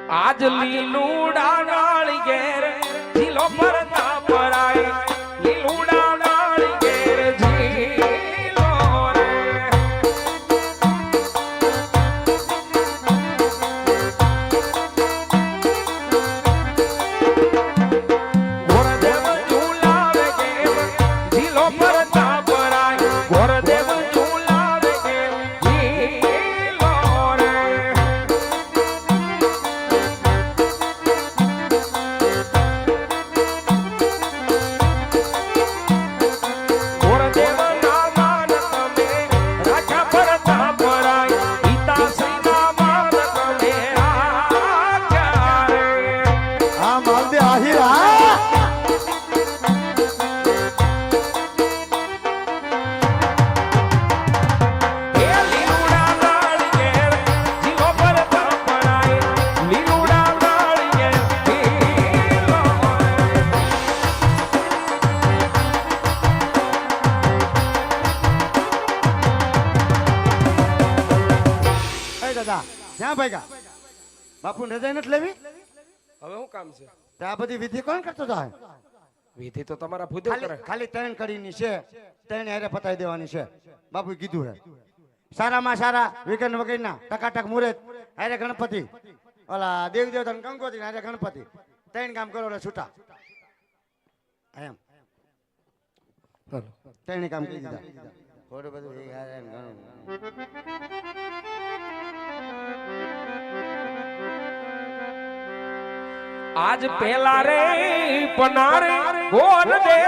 આજ લીલુડા નાળિયેર ઝીલો પરતા પરાય લીલુડા નાળિયેર ઝીલો રે ગોરદેવ ઝુલાવે ગેમ ઝીલો પરતા પરાય ગોરદેવ ઝુલાવે ગેમ ઝીલો રે ગોરદેવ ના માન તમે રાજા પરતા પરાય પિતાશ્રી ના માન તમે રાજા રે આ માલદે આહિરા એ લીલુડા નાળિયેર ઝીલો પરતા પરાય લીલુડા નાળિયેર ઝીલો એ દાદા ક્યાં ભાગ્યા બાપુ રજા નથી લેવી હવે શું કામ છે તો આ બધી વિધિ કોણ કરતો જાય વિધિ તો તમારા ભૂદેવ કરે ખાલી ખાલી ત્રણ કડીની છે ત્રણ હારે પતાવી દેવાની છે બાપુ કીધું હે સારામાં સારા વિકન વગેરેના ટકાટક મુહૂર્ત હારે ગણપતિ ઓલા દેવી દેવતા ગંગોત્રી હારે ગણપતિ ત્રણ કામ કરો એટલે છૂટા એમ ત્રણ કામ કરી દીધા થોડું બધું એક હારે ને ઘણું આજ પેલા રે પનારે ગોર દે